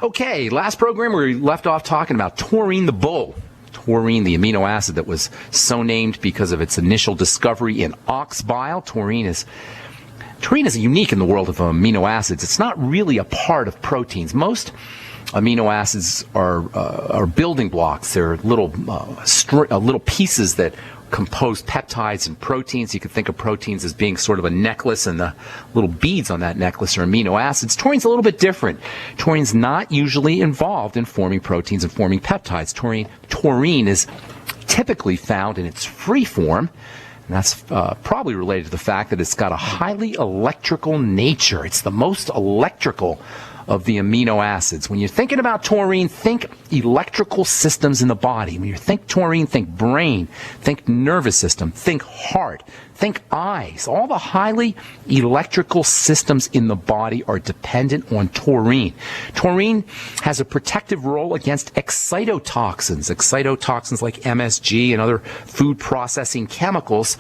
Okay, last program we left off talking about taurine the bull. Taurine, the amino acid that was so named because of its initial discovery in ox bile. Taurine is unique in the world of amino acids. It's not really a part of proteins. Most amino acids are building blocks. They're little pieces that compose peptides and proteins. You can think of proteins as being sort of a necklace, and the little beads on that necklace are amino acids. Taurine's a little bit different. Taurine's not usually involved in forming proteins and forming peptides. Taurine is typically found in its free form, and that's probably related to the fact that it's got a highly electrical nature. It's the most electrical of the amino acids. When you're thinking about taurine, think electrical systems in the body. When you think taurine, think brain, think nervous system, think heart, think eyes. All the highly electrical systems in the body are dependent on taurine. Taurine has a protective role against excitotoxins. Excitotoxins like MSG and other food processing chemicals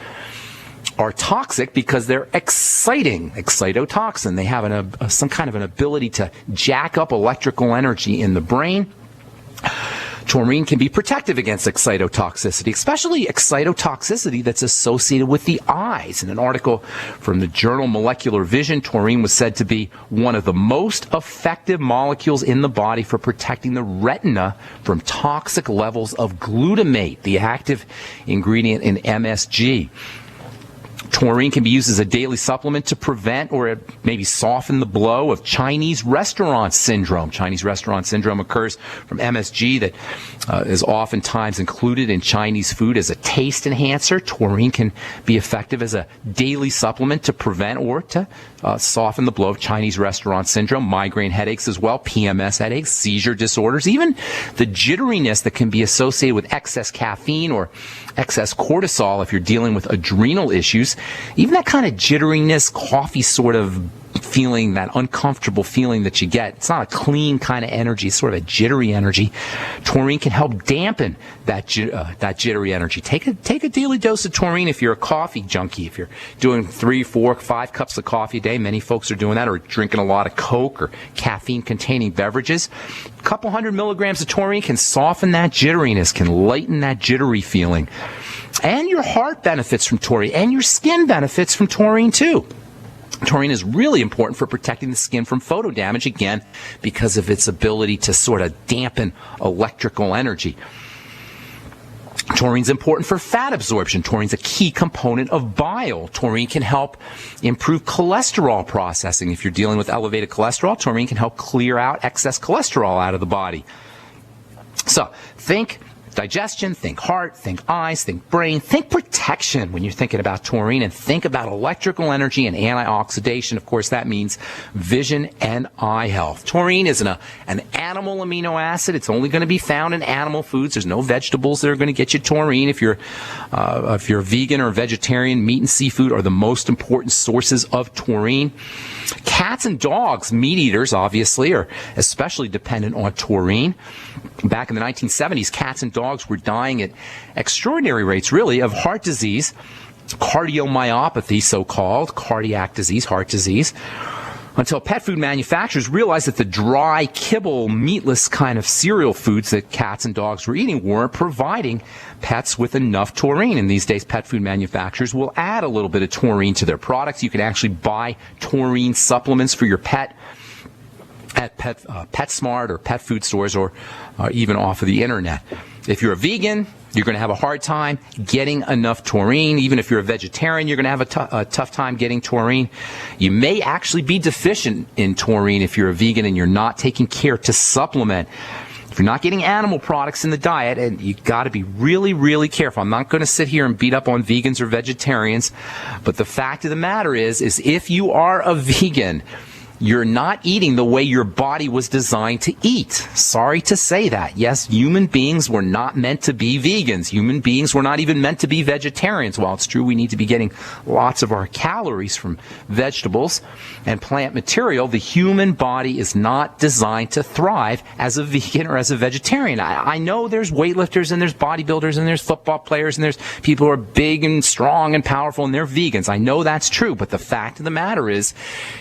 are toxic because they're exciting. Excitotoxin. They have some kind of an ability to jack up electrical energy in the brain. Taurine can be protective against excitotoxicity, especially excitotoxicity that's associated with the eyes. In an article from the journal Molecular Vision, taurine was said to be one of the most effective molecules in the body for protecting the retina from toxic levels of glutamate, the active ingredient in MSG. Taurine can be used as a daily supplement to prevent or maybe soften the blow of Chinese restaurant syndrome. Chinese restaurant syndrome occurs from MSG that is oftentimes included in Chinese food as a taste enhancer. Taurine can be effective as a daily supplement to prevent or to soften the blow of Chinese restaurant syndrome, migraine headaches as well, PMS headaches, seizure disorders, even the jitteriness that can be associated with excess caffeine or excess cortisol if you're dealing with adrenal issues. Even that kind of jitteriness, coffee sort of feeling, that uncomfortable feeling that you get. It's not a clean kind of energy. It's sort of a jittery energy. Taurine can help dampen that jittery energy. Take a daily dose of taurine if you're a coffee junkie. If you're doing 3, 4, 5 cups of coffee a day, many folks are doing that, or drinking a lot of Coke or caffeine-containing beverages. A couple 100 milligrams of taurine can soften that jitteriness, can lighten that jittery feeling. And your heart benefits from taurine, and your skin benefits from taurine too. Taurine is really important for protecting the skin from photo damage, again, because of its ability to sort of dampen electrical energy. Taurine's important for fat absorption. Taurine's a key component of bile. Taurine can help improve cholesterol processing. If you're dealing with elevated cholesterol, taurine can help clear out excess cholesterol out of the body. So, think digestion, think heart, think eyes, think brain, think protection when you're thinking about taurine, and think about electrical energy and antioxidation. Of course, that means vision and eye health. Taurine is an animal amino acid. It's only going to be found in animal foods. There's no vegetables that are going to get you taurine. If you're vegan or vegetarian, meat and seafood are the most important sources of taurine. Cats and dogs, meat eaters, obviously, are especially dependent on taurine. Back in the 1970s, cats and dogs were dying at extraordinary rates, really, of heart disease, cardiomyopathy, so-called, cardiac disease, heart disease, until pet food manufacturers realized that the dry, kibble, meatless kind of cereal foods that cats and dogs were eating weren't providing pets with enough taurine. And these days, pet food manufacturers will add a little bit of taurine to their products. You can actually buy taurine supplements for your pet at PetSmart or pet food stores, or even off of the internet. If you're a vegan, you're going to have a hard time getting enough taurine. Even if you're a vegetarian, you're going to have a tough time getting taurine. You may actually be deficient in taurine if you're a vegan and you're not taking care to supplement. If you're not getting animal products in the diet, and you got to be really, really careful. I'm not going to sit here and beat up on vegans or vegetarians, but the fact of the matter is if you are a vegan, you're not eating the way your body was designed to eat. Sorry to say that. Yes, human beings were not meant to be vegans. Human beings were not even meant to be vegetarians. While it's true we need to be getting lots of our calories from vegetables and plant material, the human body is not designed to thrive as a vegan or as a vegetarian. I know there's weightlifters and there's bodybuilders and there's football players and there's people who are big and strong and powerful and they're vegans. I know that's true, but the fact of the matter is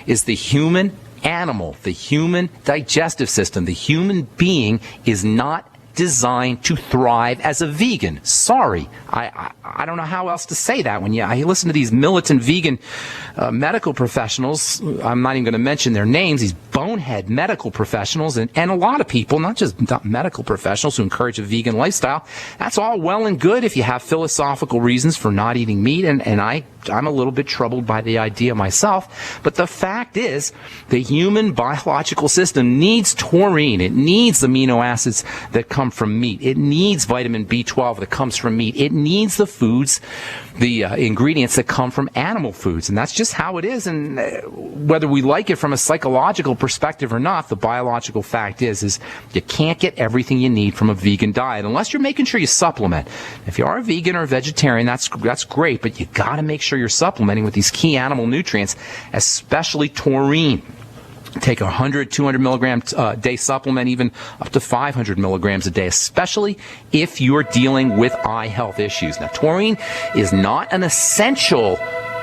the human animal, the human digestive system, the human being is not designed to thrive as a vegan. Sorry. I don't know how else to say that. When I listen to these militant vegan medical professionals, I'm not even going to mention their names, these bonehead medical professionals, and a lot of people, not medical professionals who encourage a vegan lifestyle. That's all well and good if you have philosophical reasons for not eating meat, and I'm a little bit troubled by the idea myself. But the fact is, the human biological system needs taurine. It needs amino acids that come from meat. It needs vitamin B12 that comes from meat. It needs the foods, the ingredients that come from animal foods. And that's just how it is. And whether we like it from a psychological perspective or not, the biological fact is you can't get everything you need from a vegan diet unless you're making sure you supplement. If you are a vegan or a vegetarian, that's great, but you got to make sure you're supplementing with these key animal nutrients, especially taurine. Take a 100, 200 milligram a day supplement, even up to 500 milligrams a day, especially if you're dealing with eye health issues. Now, taurine is not an essential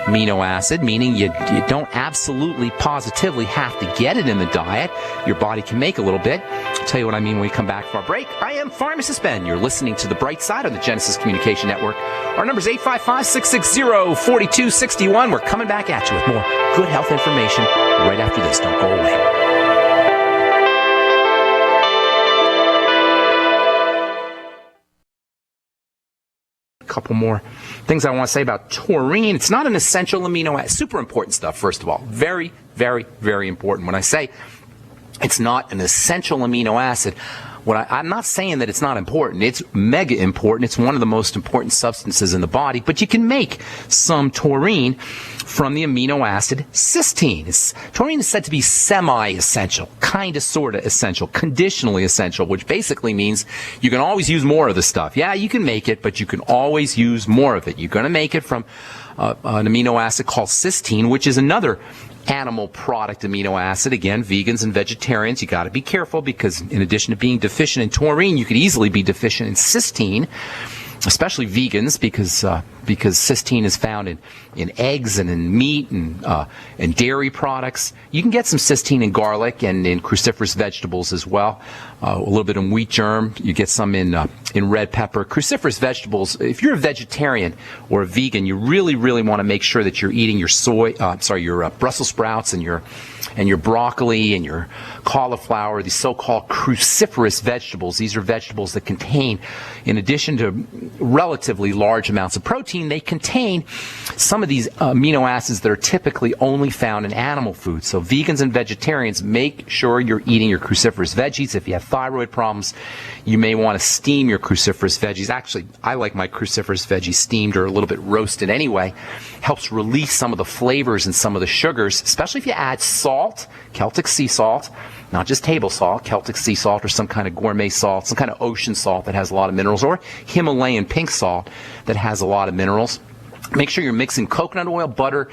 amino acid, meaning you don't absolutely positively have to get it in the diet. Your body can make a little bit. I'll tell you what I mean when we come back from our break. I am Pharmacist Ben. You're listening to The Bright Side on the Genesis Communication Network. Our number is 855-660-4261. We're coming back at you with more good health information right after this. Don't go away. Couple more things I want to say about taurine. It's not an essential amino acid. Super important stuff, first of all. Very, very, very important. When I say it's not an essential amino acid, I'm not saying that it's not important. It's mega important. It's one of the most important substances in the body, but you can make some taurine from the amino acid cysteine. Taurine is said to be semi-essential, kind of, sort of essential, conditionally essential, which basically means you can always use more of the stuff. Yeah, you can make it, but you can always use more of it. You're going to make it from an amino acid called cysteine, which is another animal product amino acid. Again, vegans and vegetarians, you got to be careful because in addition to being deficient in taurine, you could easily be deficient in cysteine, especially vegans, because cysteine is found in eggs and in meat and dairy products. You can get some cysteine in garlic and in cruciferous vegetables as well. A little bit in wheat germ. You get some in red pepper. Cruciferous vegetables. If you're a vegetarian or a vegan, you really, really want to make sure that you're eating your your Brussels sprouts and your broccoli and your cauliflower, these so-called cruciferous vegetables. These are vegetables that contain, in addition to relatively large amounts of protein, they contain some of these amino acids that are typically only found in animal foods. So vegans and vegetarians, make sure you're eating your cruciferous veggies. If you have thyroid problems, you may want to steam your cruciferous veggies. Actually, I like my cruciferous veggies steamed or a little bit roasted anyway. Helps release some of the flavors and some of the sugars, especially if you add salt, Celtic sea salt, not just table salt, Celtic sea salt or some kind of gourmet salt, some kind of ocean salt that has a lot of minerals, or Himalayan pink salt that has a lot of minerals. Make sure you're mixing coconut oil, butter,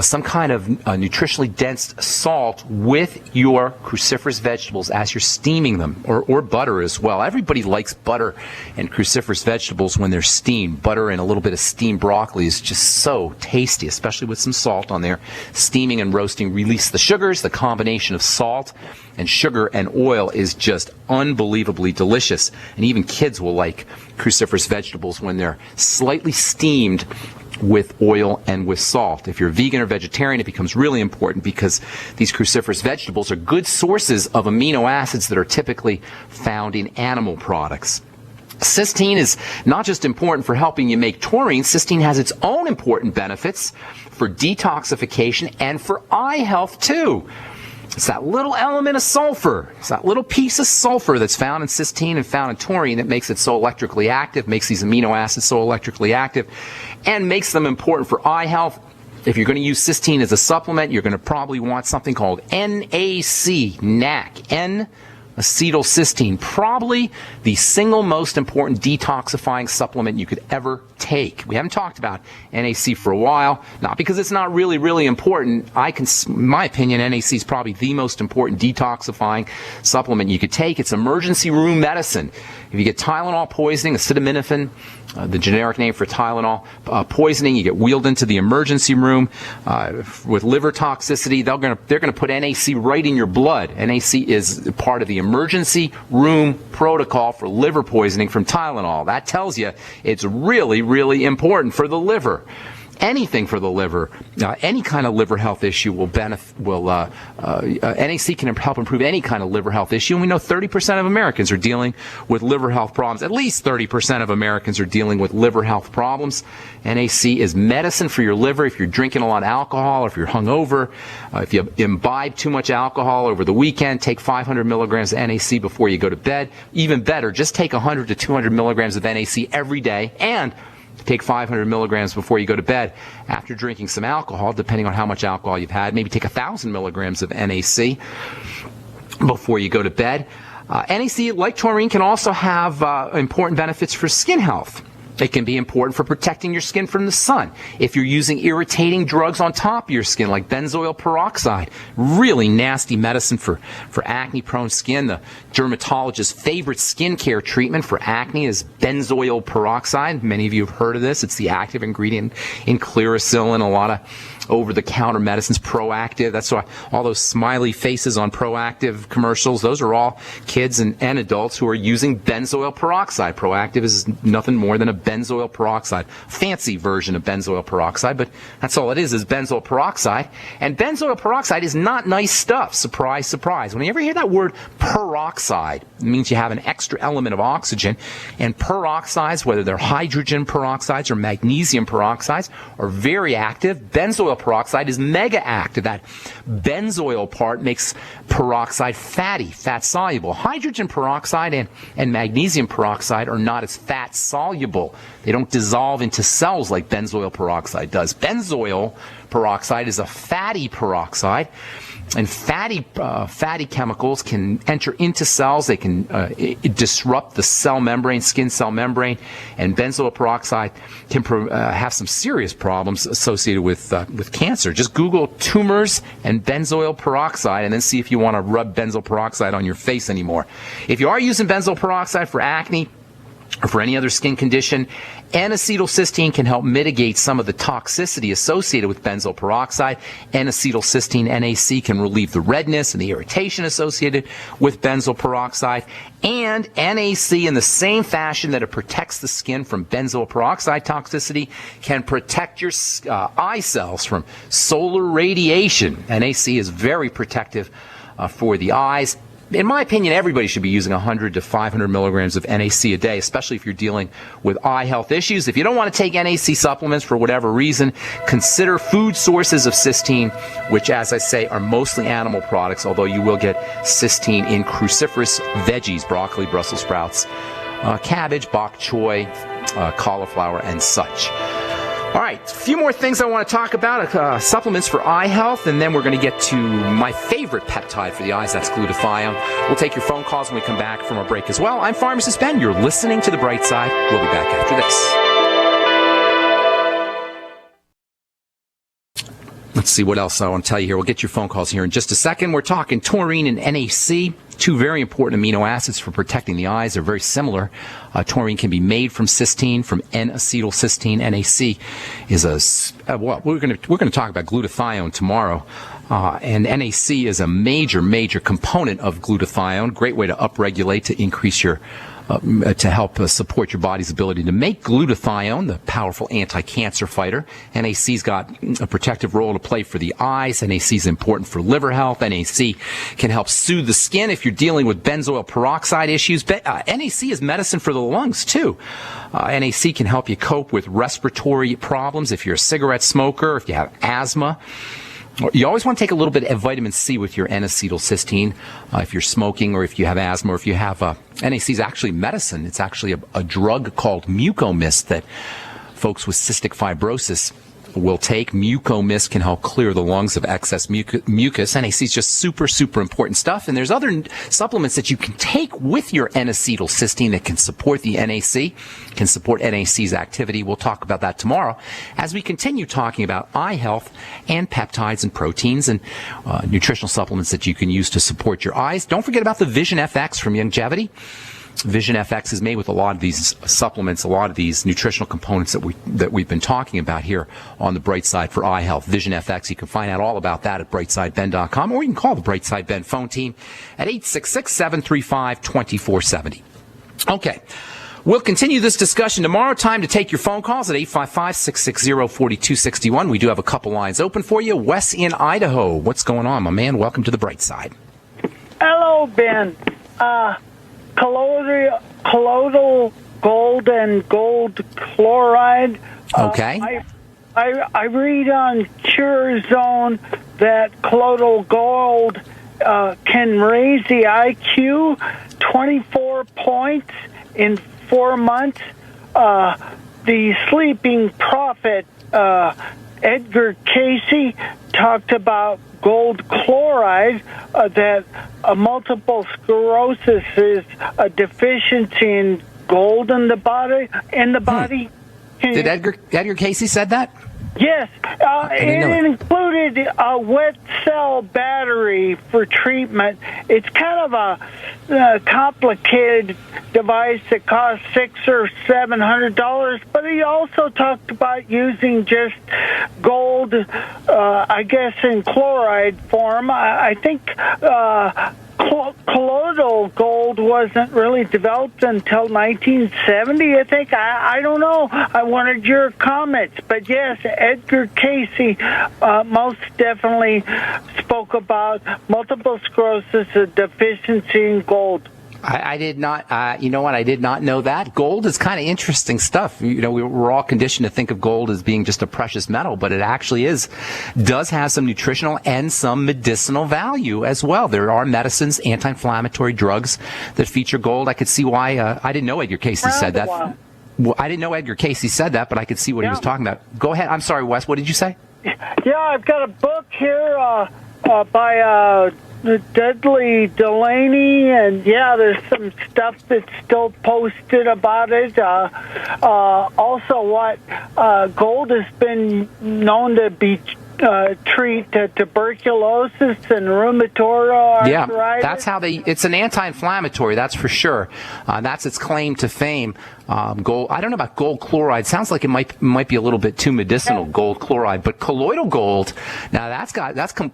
some kind of nutritionally dense salt with your cruciferous vegetables as you're steaming them, or butter as well. Everybody likes butter and cruciferous vegetables when they're steamed. Butter and a little bit of steamed broccoli is just so tasty, especially with some salt on there. Steaming and roasting release the sugars. The combination of salt and sugar and oil is just unbelievably delicious. And even kids will like cruciferous vegetables when they're slightly steamed with oil and with salt. If you're vegan or vegetarian, it becomes really important because these cruciferous vegetables are good sources of amino acids that are typically found in animal products. Cysteine is not just important for helping you make taurine. Cysteine has its own important benefits for detoxification and for eye health too. It's that little element of sulfur. It's that little piece of sulfur that's found in cysteine and found in taurine that makes it so electrically active, makes these amino acids so electrically active, and makes them important for eye health. If you're going to use cysteine as a supplement, you're going to probably want something called NAC, N-acetylcysteine, probably the single most important detoxifying supplement you could ever take. We haven't talked about NAC for a while, not because it's not really important. In my opinion, NAC is probably the most important detoxifying supplement you could take. It's emergency room medicine. If you get Tylenol poisoning, acetaminophen, the generic name for Tylenol poisoning, you get wheeled into the emergency room with liver toxicity. They're going to put NAC right in your blood. NAC is part of the emergency room protocol for liver poisoning from Tylenol. That tells you it's really important for the liver. Anything for the liver, any kind of liver health issue will benefit. NAC can help improve any kind of liver health issue, and we know 30% of Americans are dealing with liver health problems. At least 30% of Americans are dealing with liver health problems. NAC is medicine for your liver. If you're drinking a lot of alcohol, or if you're hungover, if you imbibe too much alcohol over the weekend, take 500 milligrams of NAC before you go to bed. Even better, just take 100 to 200 milligrams of NAC every day, and take 500 milligrams before you go to bed. After drinking some alcohol, depending on how much alcohol you've had, maybe take 1,000 milligrams of NAC before you go to bed. NAC, like taurine, can also have important benefits for skin health. It can be important for protecting your skin from the sun. If you're using irritating drugs on top of your skin, like benzoyl peroxide, really nasty medicine for acne-prone skin. The dermatologist's favorite skincare treatment for acne is benzoyl peroxide. Many of you have heard of this. It's the active ingredient in Clearasil and a lot of over-the-counter medicines. Proactive, that's why all those smiley faces on Proactive commercials, those are all kids and adults who are using benzoyl peroxide. Proactive is nothing more than a benzoyl peroxide, fancy version of benzoyl peroxide, but that's all it is benzoyl peroxide. And benzoyl peroxide is not nice stuff. Surprise, surprise. When you ever hear that word peroxide, it means you have an extra element of oxygen. And peroxides, whether they're hydrogen peroxides or magnesium peroxides, are very active. Benzoyl peroxide is mega active. That benzoyl part makes peroxide fatty, fat soluble. Hydrogen peroxide and magnesium peroxide are not as fat soluble. They don't dissolve into cells like benzoyl peroxide does. Benzoyl peroxide is a fatty peroxide, and fatty chemicals can enter into cells. They can disrupt the cell membrane, skin cell membrane, and benzoyl peroxide can have some serious problems associated with cancer. Just Google tumors and benzoyl peroxide, and then see if you want to rub benzoyl peroxide on your face anymore. If you are using benzoyl peroxide for acne or for any other skin condition, N-acetylcysteine can help mitigate some of the toxicity associated with benzoyl peroxide. N-acetylcysteine, NAC, can relieve the redness and the irritation associated with benzoyl peroxide. And NAC, in the same fashion that it protects the skin from benzoyl peroxide toxicity, can protect your eye cells from solar radiation. NAC is very protective for the eyes. In my opinion, everybody should be using 100 to 500 milligrams of NAC a day, especially if you're dealing with eye health issues. If you don't want to take NAC supplements for whatever reason, consider food sources of cysteine, which, as I say, are mostly animal products, although you will get cysteine in cruciferous veggies, broccoli, Brussels sprouts, cabbage, bok choy, cauliflower, and such. All right, a few more things I want to talk about, supplements for eye health, and then we're going to get to my favorite peptide for the eyes, that's glutathione. We'll take your phone calls when we come back from our break as well. I'm Pharmacist Ben. You're listening to The Bright Side. We'll be back after this. Let's see what else I want to tell you here. We'll get your phone calls here in just a second. We're talking taurine and NAC, two very important amino acids for protecting the eyes. They're very similar. Taurine can be made from cysteine, from N-acetylcysteine. NAC is we're going to talk about glutathione tomorrow. And NAC is a major component of glutathione. Great way to upregulate, to increase your to help support your body's ability to make glutathione, the powerful anti-cancer fighter. NAC's got a protective role to play for the eyes. NAC is important for liver health. NAC can help soothe the skin if you're dealing with benzoyl peroxide issues. NAC is medicine for the lungs, too. NAC can help you cope with respiratory problems if you're a cigarette smoker, if you have asthma. You always want to take a little bit of vitamin C with your N-acetylcysteine if you're smoking or if you have asthma or if you have NAC is actually medicine. It's actually a drug called Mucomyst that folks with cystic fibrosis will take. Mucomist can help clear the lungs of excess mucus. NAC is just super, super important stuff. And there's other supplements that you can take with your N-acetylcysteine that can support the NAC, can support NAC's activity. We'll talk about that tomorrow as we continue talking about eye health and peptides and proteins and nutritional supplements that you can use to support your eyes. Don't forget about the Vision FX from Longevity. Vision FX is made with a lot of these supplements, a lot of these nutritional components that we've been talking about here on the Bright Side for Eye Health. Vision FX, you can find out all about that at brightsideben.com, or you can call the Brightside Ben phone team at 866-735-2470. Okay. We'll continue this discussion tomorrow. Time to take your phone calls at 855-660-4261. We do have a couple lines open for you. Wes in Idaho. What's going on, my man? Welcome to the Bright Side. Hello, Ben. Colloidal gold and gold chloride. Okay. I read on CureZone that colloidal gold can raise the IQ 24 points in 4 months. The Sleeping Prophet, Edgar Casey, talked about gold chloride, that multiple sclerosis is a deficiency in gold in the body. Did Edgar Casey said that? Yes, it included a wet cell battery for treatment. It's kind of a complicated device that costs $600 or $700. But he also talked about using just gold, I guess, in chloride form. I think colloidal gold wasn't really developed until 1970, I think. I don't know. I wanted your comments. But yes, Edgar Casey most definitely spoke about multiple sclerosis, a deficiency in gold. I did not, you know what, I did not know that. Gold is kind of interesting stuff. You know, we're all conditioned to think of gold as being just a precious metal, but it actually does have some nutritional and some medicinal value as well. There are medicines, anti-inflammatory drugs that feature gold. I could see why, I didn't know Edgar Casey said that. Well, I didn't know Edgar Casey said that, but I could see what he was talking about. Go ahead. I'm sorry, Wes, what did you say? Yeah, I've got a book here by Dudley Delaney, and yeah, there's some stuff that's still posted about it. Also, what gold has been known to be treat tuberculosis and rheumatoid arthritis. Yeah, that's how it's an anti-inflammatory, that's for sure. That's its claim to fame. Gold, I don't know about gold chloride. Sounds like it might be a little bit too medicinal, gold chloride. But colloidal gold, now that's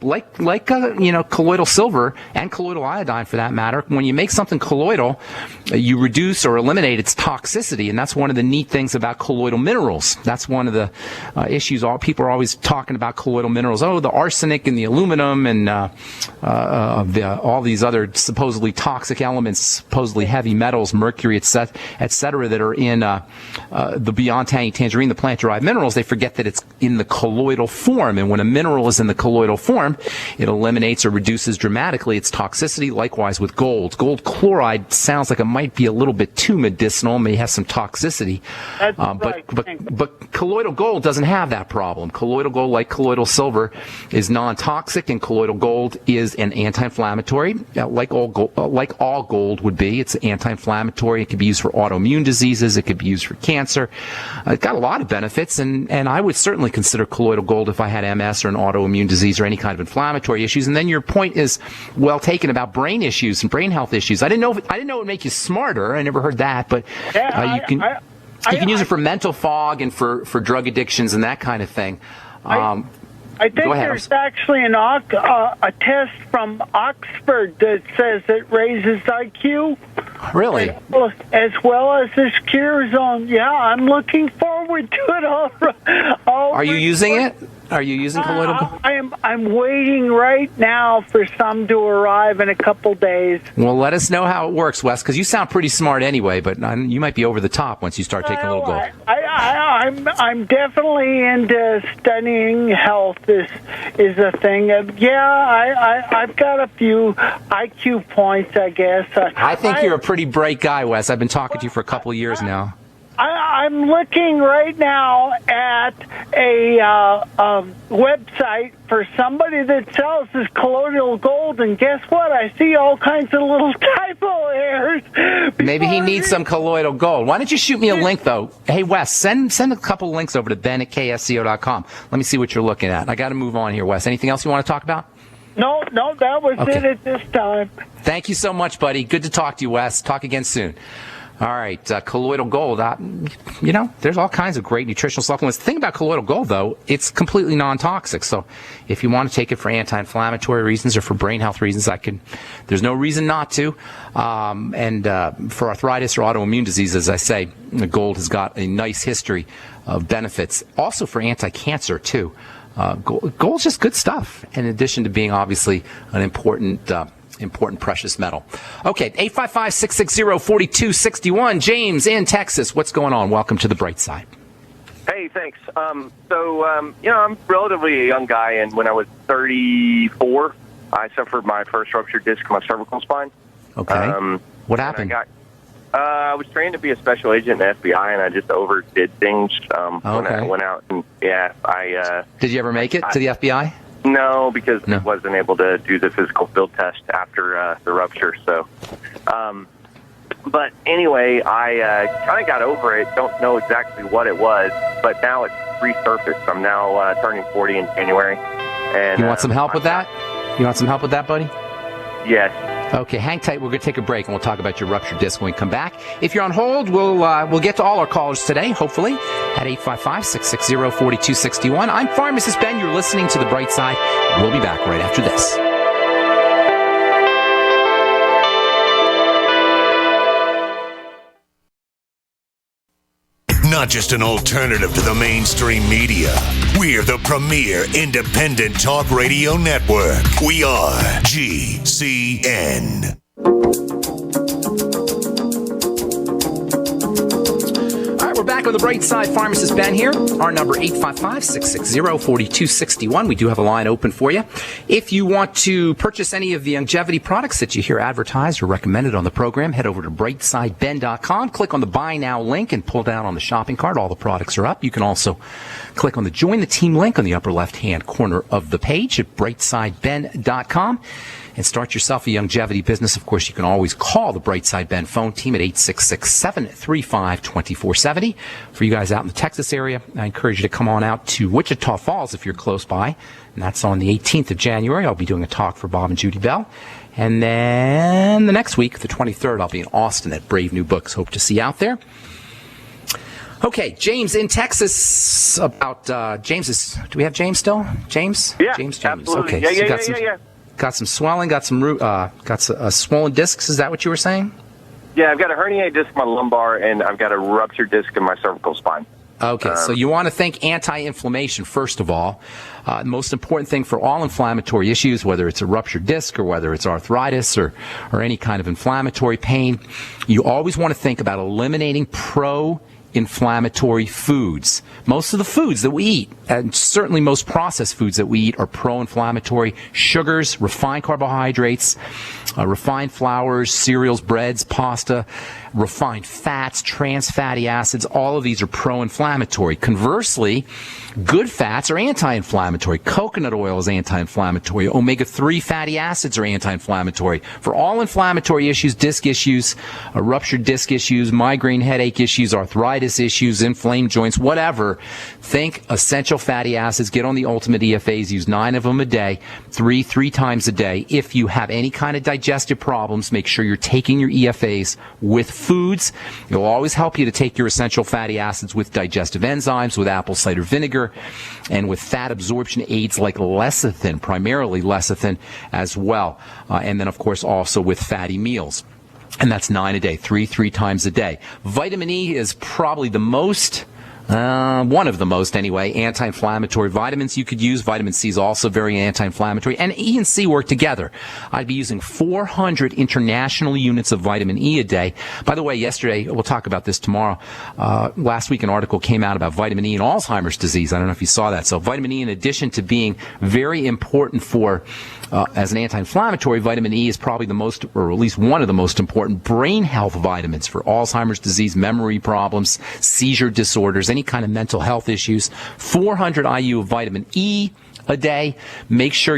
like colloidal silver and colloidal iodine for that matter. When you make something colloidal, you reduce or eliminate its toxicity, and that's one of the neat things about colloidal minerals. That's one of the issues. People are always talking about colloidal minerals. Oh, the arsenic and the aluminum and all these other supposedly toxic elements, supposedly heavy metals, mercury, et cetera, that are in the Beyond Tangerine, the plant-derived minerals. They forget that it's in the colloidal form, and when a mineral is in the colloidal form, it eliminates or reduces dramatically its toxicity. Likewise with gold. Gold chloride sounds like it might be a little bit too medicinal, may have some toxicity. That's right. But colloidal gold doesn't have that problem. Colloidal gold, like colloidal silver, is non-toxic, and colloidal gold is an anti-inflammatory, like all gold would be. It's anti-inflammatory. It can be used for autoimmune diseases. It could be used for cancer. It's got a lot of benefits, and I would certainly consider colloidal gold if I had MS or an autoimmune disease or any kind of inflammatory issues. And then your point is well taken about brain issues and brain health issues. I didn't know it would make you smarter. I never heard that, but you can use it for mental fog and for drug addictions and that kind of thing. I think there's actually a test from Oxford that says it raises IQ. Really? As well as this CureZone. Yeah, I'm looking forward to it. Are you using it? Are you using colloidal gold? I'm waiting right now for some to arrive in a couple days. Well, let us know how it works, Wes, because you sound pretty smart anyway, but you might be over the top once you start taking a little gold. I'm definitely into studying health. Is a thing. I've got a few IQ points, I guess. I think you're a pretty bright guy, Wes. I've been talking to you for a couple of years now. I I'm looking right now at a website for somebody that sells this colloidal gold, and guess what? I see all kinds of little typo errors. Maybe he needs some colloidal gold. Why don't you shoot me a link, though? Hey, Wes, send a couple links over to ben@ksco.com. Let me see what you're looking at. I got to move on here, Wes. Anything else you want to talk about? No, that was it at this time. Thank you so much, buddy. Good to talk to you, Wes. Talk again soon. All right, colloidal gold. There's all kinds of great nutritional supplements. The thing about colloidal gold, though, it's completely non-toxic. So if you want to take it for anti-inflammatory reasons or for brain health reasons, there's no reason not to. For arthritis or autoimmune disease, as I say, gold has got a nice history of benefits. Also for anti-cancer, too. Gold's just good stuff, in addition to being obviously an important precious metal. Okay, 855-660-4261. James in Texas, what's going on? Welcome to the bright side. Hey, thanks. I'm relatively a young guy, and when I was 34, I suffered my first ruptured disc in my cervical spine. Okay. What happened? I was trained to be a special agent in the FBI, and I just overdid things when I went out. And Did you ever make it to the FBI? No, because I wasn't able to do the physical field test after the rupture. So, but anyway, I kind of got over it. Don't know exactly what it was, but now it's resurfaced. I'm now turning 40 in January. And you want some help with that? You want some help with that, buddy? Yes. Okay, hang tight. We're going to take a break, and we'll talk about your ruptured disc when we come back. If you're on hold, we'll get to all our callers today, hopefully, at 855-660-4261. I'm Pharmacist Ben. You're listening to The Bright Side. We'll be back right after this. Not just an alternative to the mainstream media. We're the premier independent talk radio network. We are GCN. All right, we're back on the Bright Side. Pharmacist Ben here. Our number 855-660-4261. We do have a line open for you. If you want to purchase any of the longevity products that you hear advertised or recommended on the program, head over to brightsideben.com. Click on the Buy Now link and pull down on the shopping cart. All the products are up. You can also click on the Join the Team link on the upper left-hand corner of the page at brightsideben.com. And start yourself a longevity business. Of course, you can always call the Brightside Ben phone team at 866-735-2470. For you guys out in the Texas area, I encourage you to come on out to Wichita Falls if you're close by. And that's on the 18th of January. I'll be doing a talk for Bob and Judy Bell. And then the next week, the 23rd, I'll be in Austin at Brave New Books. Hope to see you out there. Okay, James in Texas. James is. Do we have James still? James? Yeah, James. absolutely. Okay, Yeah. Got some swelling, got some swollen discs. Is that what you were saying? Yeah, I've got a herniated disc in my lumbar, and I've got a ruptured disc in my cervical spine. Okay, so you want to think anti-inflammation first of all. The most important thing for all inflammatory issues, whether it's a ruptured disc or whether it's arthritis or any kind of inflammatory pain, you always want to think about eliminating pro-inflammatory foods. Most of the foods that we eat, and certainly most processed foods that we eat, are pro-inflammatory. Sugars, refined carbohydrates, refined flours, cereals, breads, pasta, refined fats, trans fatty acids, all of these are pro-inflammatory. Conversely, good fats are anti-inflammatory. Coconut oil is anti-inflammatory. Omega-3 fatty acids are anti-inflammatory. For all inflammatory issues, disc issues, ruptured disc issues, migraine headache issues, arthritis issues, inflamed joints, whatever, think essential fatty acids. Get on the Ultimate EFAs. Use 9 of them a day, three times a day. If you have any kind of digestive problems, make sure you're taking your EFAs with foods. It'll always help you to take your essential fatty acids with digestive enzymes, with apple cider vinegar, and with fat absorption aids like lecithin, primarily lecithin as well. And then, of course, also with fatty meals. And that's 9 a day, three times a day. Vitamin E is probably the most One of the most, anyway, anti-inflammatory vitamins you could use. Vitamin C is also very anti-inflammatory. And E and C work together. I'd be using 400 international units of vitamin E a day. By the way, yesterday, we'll talk about this tomorrow, last week an article came out about vitamin E and Alzheimer's disease. I don't know if you saw that. So vitamin E, in addition to being very important for as an anti-inflammatory, vitamin E is probably the most, or at least one of the most important brain health vitamins for Alzheimer's disease, memory problems, seizure disorders, any kind of mental health issues. 400 IU of vitamin E a day. Make sure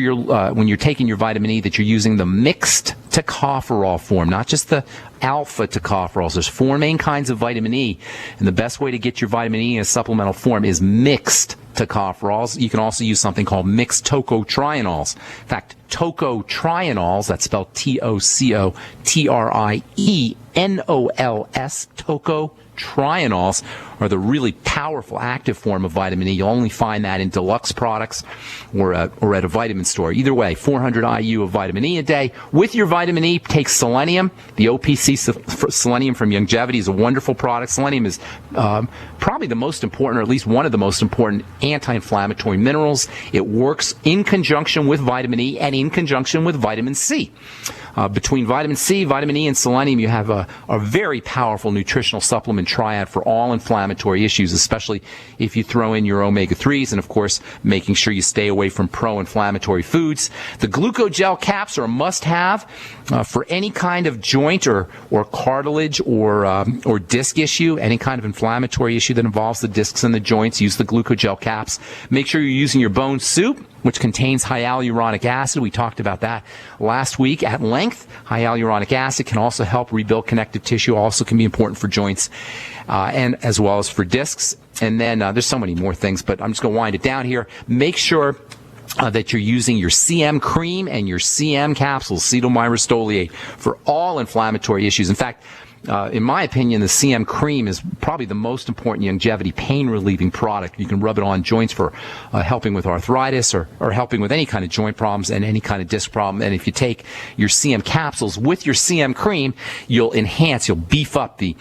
when you're taking your vitamin E that you're using the mixed tocopherol form, not just the alpha tocopherols. There's 4 main kinds of vitamin E, and the best way to get your vitamin E in a supplemental form is mixed tocopherols. You can also use something called mixed tocotrienols. In fact, tocotrienols, that's spelled Tocotrienols, tocotrienols, are the really powerful active form of vitamin E. You'll only find that in deluxe products or at a vitamin store. Either way, 400 IU of vitamin E a day. With your vitamin E, take selenium. The OPC selenium from Youngevity is a wonderful product. Selenium is probably the most important, or at least one of the most important anti-inflammatory minerals. It works in conjunction with vitamin E and in conjunction with vitamin C. Between vitamin C, vitamin E, and selenium, you have a very powerful nutritional supplement triad for all inflammatory issues, especially if you throw in your omega-3s and, of course, making sure you stay away from pro-inflammatory foods. The glucogel caps are a must-have for any kind of joint or cartilage or disc issue, any kind of inflammatory issue that involves the discs and the joints. Use the glucogel caps. Make sure you're using your bone soup, which contains hyaluronic acid. We talked about that last week at length. Hyaluronic acid can also help rebuild connective tissue, also can be important for joints, and as well as for discs. And then there's so many more things, but I'm just going to wind it down here. Make sure that you're using your CM cream and your CM capsules, cetyl-myristoyl, for all inflammatory issues. In fact, in my opinion, the CM cream is probably the most important Youngevity pain-relieving product. You can rub it on joints for helping with arthritis or helping with any kind of joint problems and any kind of disc problem. And if you take your CM capsules with your CM cream, you'll beef up the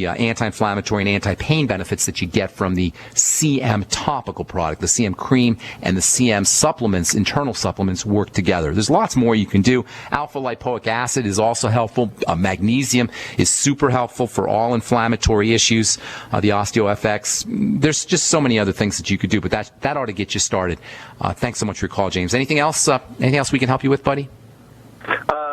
anti-inflammatory and anti-pain benefits that you get from the CM topical product. The CM cream and the CM supplements, internal supplements, work together. There's lots more you can do. Alpha-lipoic acid is also helpful. Magnesium is super helpful for all inflammatory issues. The OsteoFX. There's just so many other things that you could do, but that ought to get you started. Thanks so much for your call, James. Anything else? Anything else we can help you with, buddy?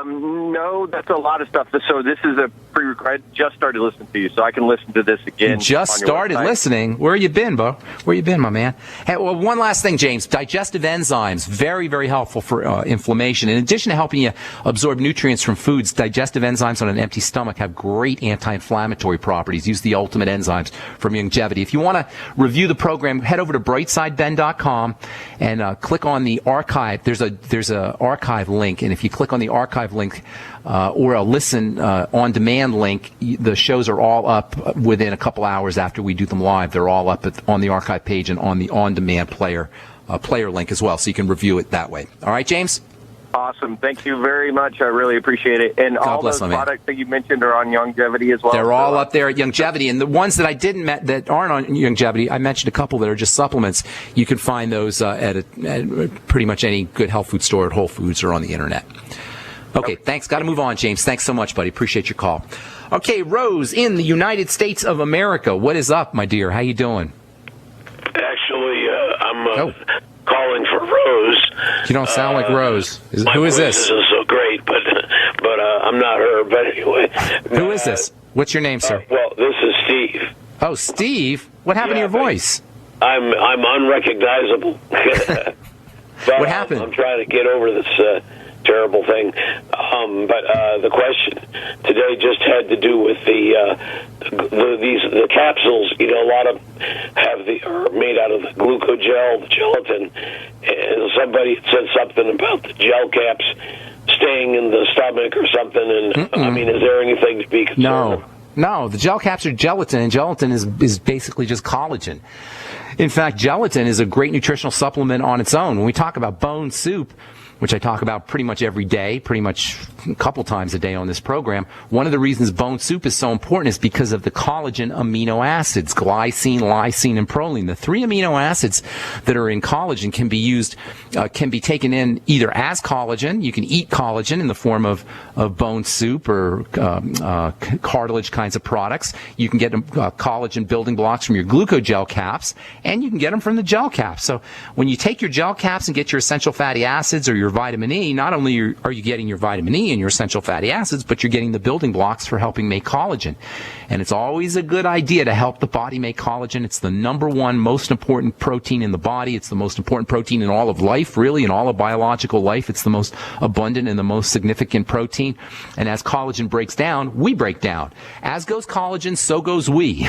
No, that's a lot of stuff. So this is a I just started listening to you, so I can listen to this again. You just started listening? Where you been, Bo? Where you been, my man? Hey, well, one last thing, James. Digestive enzymes, very, very helpful for inflammation. In addition to helping you absorb nutrients from foods, digestive enzymes on an empty stomach have great anti-inflammatory properties. Use the Ultimate Enzymes from Youngevity. If you want to review the program, head over to brightsideben.com and click on the archive. There's a archive link, and if you click on the archive link or a listen on demand link, the shows are all up within a couple hours after we do them live. They're all up on the archive page and on the on-demand player link as well, so you can review it that way. All right, James? Awesome. Thank you very much. I really appreciate it. And God all bless, those products that you mentioned are on Youngevity as well. They're all up there at Youngevity. And the ones that I didn't that aren't on Youngevity, I mentioned a couple that are just supplements. You can find those at pretty much any good health food store at Whole Foods or on the internet. Okay, thanks. Got to move on, James. Thanks so much, buddy. Appreciate your call. Okay, Rose in the United States of America. What is up, my dear? How you doing? Actually, I'm calling for Rose. You don't sound like Rose. Who is this? My voice isn't so great, but I'm not her. But anyway. Who is this? What's your name, sir? Well, this is Steve. Oh, Steve? What happened to your voice? I'm unrecognizable. But what happened? I'm trying to get over this terrible thing. But the question today just had to do with the capsules. You know, a lot of are made out of the glucogel, the gelatin, and somebody said something about the gel caps staying in the stomach or something. And I mean, is there anything to be concerned about? No, the gel caps are gelatin, and gelatin is basically just collagen. In fact, gelatin is a great nutritional supplement on its own. When we talk about bone soup, which I talk about pretty much every day, pretty much a couple times a day on this program. One of the reasons bone soup is so important is because of the collagen amino acids, glycine, lysine, and proline. The 3 amino acids that are in collagen can be used, can be taken in either as collagen. You can eat collagen in the form of bone soup or cartilage kinds of products. You can get collagen building blocks from your glucogel caps, and you can get them from the gel caps. So when you take your gel caps and get your essential fatty acids or your vitamin E, not only are you getting your vitamin E and your essential fatty acids, but you're getting the building blocks for helping make collagen. And it's always a good idea to help the body make collagen. It's the number one most important protein in the body. It's the most important protein in all of life, really, in all of biological life. It's the most abundant and the most significant protein. And as collagen breaks down, we break down. As goes collagen, so goes we.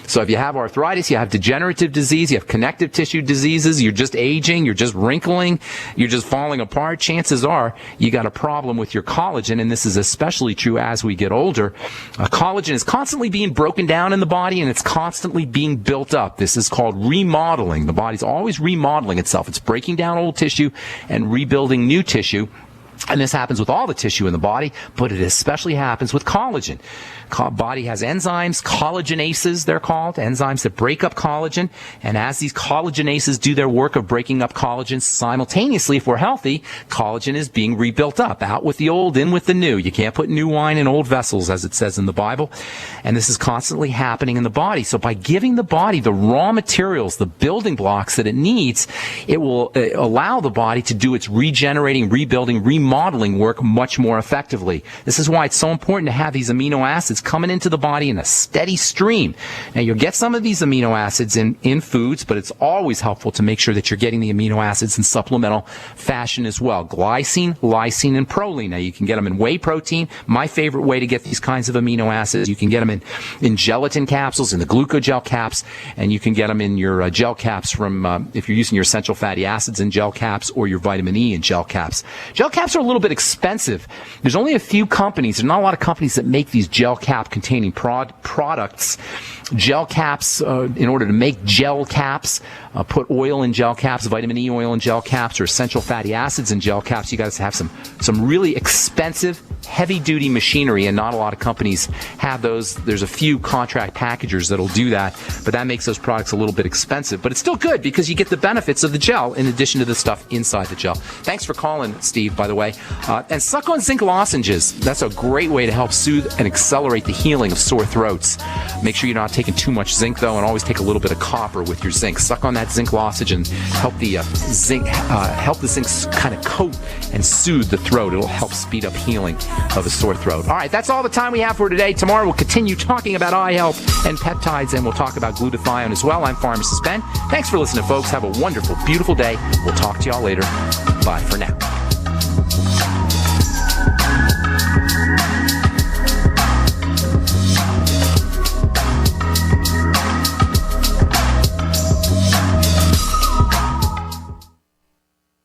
So if you have arthritis, you have degenerative disease, you have connective tissue diseases, you're just aging, you're just wrinkling, you're just falling apart, chances are you got a problem with your collagen, and this is especially true as we get older. Collagen is constantly being broken down in the body, and it's constantly being built up. This is called remodeling. The body's always remodeling itself. It's breaking down old tissue and rebuilding new tissue. And this happens with all the tissue in the body, but it especially happens with collagen. Body has enzymes, collagenases, they're called, enzymes that break up collagen. And as these collagenases do their work of breaking up collagen, simultaneously, if we're healthy, collagen is being rebuilt up. Out with the old, in with the new. You can't put new wine in old vessels, as it says in the Bible. And this is constantly happening in the body. So by giving the body the raw materials, the building blocks that it needs, it will allow the body to do its regenerating, rebuilding, remodeling work much more effectively. This is why it's so important to have these amino acids coming into the body in a steady stream. Now, you'll get some of these amino acids in foods, but it's always helpful to make sure that you're getting the amino acids in supplemental fashion as well. Glycine, lysine, and proline. Now, you can get them in whey protein. My favorite way to get these kinds of amino acids, you can get them in gelatin capsules, in the glucogel caps, and you can get them in your gel caps from, if you're using your essential fatty acids in gel caps or your vitamin E in gel caps. Gel caps are a little bit expensive. There's only a few companies. There's not a lot of companies that make these gel cap containing products. Gel caps, in order to make gel caps, put oil in gel caps, vitamin E oil in gel caps, or essential fatty acids in gel caps. You got to have some really expensive, heavy-duty machinery, and not a lot of companies have those. There's a few contract packagers that'll do that, but that makes those products a little bit expensive. But it's still good because you get the benefits of the gel in addition to the stuff inside the gel. Thanks for calling, Steve, by the way. And suck on zinc lozenges. That's a great way to help soothe and accelerate the healing of sore throats. Make sure you're not taking too much zinc, though, and always take a little bit of copper with your zinc. Suck on that zinc lozenge and help the zinc kind of coat and soothe the throat. It'll help speed up healing of a sore throat. All right, that's all the time we have for today. Tomorrow we'll continue talking about eye health and peptides, and we'll talk about glutathione as well. I'm Pharmacist Ben. Thanks for listening, folks. Have a wonderful, beautiful day. We'll talk to y'all later. Bye for now.